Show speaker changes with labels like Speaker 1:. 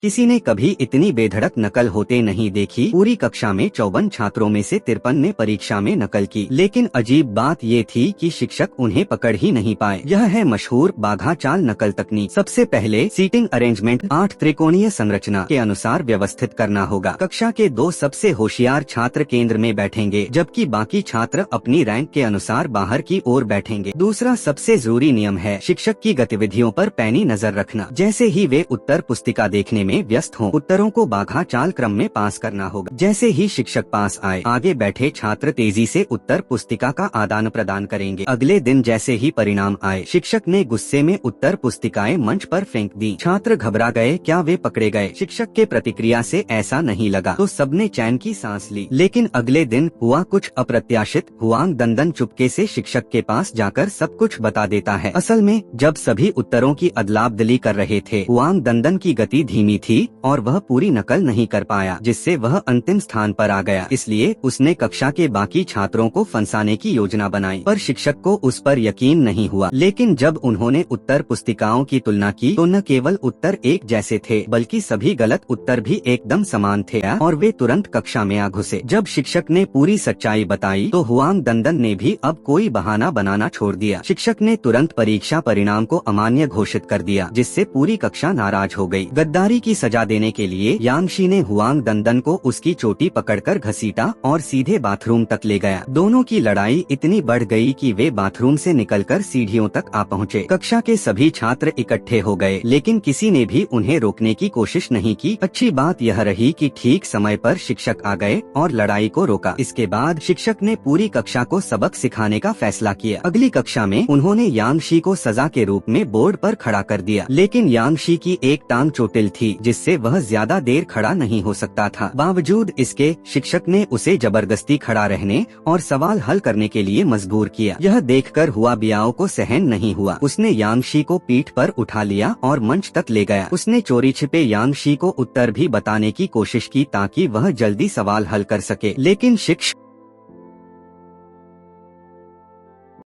Speaker 1: किसी ने कभी इतनी बेधड़क नकल होते नहीं देखी। पूरी कक्षा में 54 छात्रों में से 53 ने परीक्षा में नकल की, लेकिन अजीब बात ये थी कि शिक्षक उन्हें पकड़ ही नहीं पाए। यह है मशहूर बाघा चाल नकल तकनीक। सबसे पहले सीटिंग अरेंजमेंट 8 त्रिकोणीय संरचना के अनुसार व्यवस्थित करना होगा। कक्षा के 2 सबसे होशियार छात्र केंद्र में बैठेंगे, जबकि बाकी छात्र अपनी रैंक के अनुसार बाहर की ओर बैठेंगे। दूसरा सबसे जरूरी नियम है शिक्षक की गतिविधियों पर पैनी नजर रखना। जैसे ही वे उत्तर पुस्तिका देखने में व्यस्त हों, उत्तरों को बाघा चाल क्रम में पास करना होगा। जैसे ही शिक्षक पास आए, आगे बैठे छात्र तेजी से उत्तर पुस्तिका का आदान प्रदान करेंगे। अगले दिन जैसे ही परिणाम आए, शिक्षक ने गुस्से में उत्तर पुस्तिकाएं मंच पर फेंक दी। छात्र घबरा गए, क्या वे पकड़े गए? शिक्षक के प्रतिक्रिया से ऐसा नहीं लगा तो सबने चैन की सांस ली। लेकिन अगले दिन हुआ कुछ अप्रत्याशित। हुआंग दंदन चुपके से शिक्षक के पास जाकर सब कुछ बता देता है। असल में जब सभी उत्तरों की अदलाबदली कर रहे थे, हुआंग दंदन की गति धीमी थी और वह पूरी नकल नहीं कर पाया, जिससे वह अंतिम स्थान पर आ गया। इसलिए उसने कक्षा के बाकी छात्रों को फंसाने की योजना बनाई, पर शिक्षक को उस पर यकीन नहीं हुआ। लेकिन जब उन्होंने उत्तर पुस्तिकाओं की तुलना की तो न केवल उत्तर एक जैसे थे, बल्कि सभी गलत उत्तर भी एकदम समान थे और वे तुरंत कक्षा में आ घुसे। जब शिक्षक ने पूरी सच्चाई बताई तो हुआंग दंदन ने भी अब कोई बहाना बनाना छोड़ दिया। शिक्षक ने तुरंत परीक्षा परिणाम को अमान्य घोषित कर दिया, जिससे पूरी कक्षा नाराज हो गई। गद्दारी की सजा देने के लिए यांगशी ने हुआंग दंदन को उसकी चोटी पकड़कर घसीटा और सीधे बाथरूम तक ले गया। दोनों की लड़ाई इतनी बढ़ गई कि वे बाथरूम से निकलकर सीढ़ियों तक आ पहुँचे। कक्षा के सभी छात्र इकट्ठे हो गए, लेकिन किसी ने भी उन्हें रोकने की कोशिश नहीं की। अच्छी बात यह रही कि ठीक समय पर शिक्षक आ गए और लड़ाई को रोका। इसके बाद शिक्षक ने पूरी कक्षा को सबक सिखाने का फैसला किया। अगली कक्षा में उन्होंने यांगशी को सजा के रूप में बोर्ड पर खड़ा कर दिया, लेकिन यांगशी की एक टांग चोटिल थी, जिससे वह ज्यादा देर खड़ा नहीं हो सकता था। बावजूद इसके शिक्षक ने उसे जबरदस्ती खड़ा रहने और सवाल हल करने के लिए मजबूर किया। यह देखकर हुआ बियाओ को सहन नहीं हुआ। उसने यांगशी को पीठ पर उठा लिया और मंच तक ले गया। उसने चोरी छिपे यांगशी को उत्तर भी बताने की कोशिश की ताकि वह जल्दी सवाल हल कर सके, लेकिन शिक्षक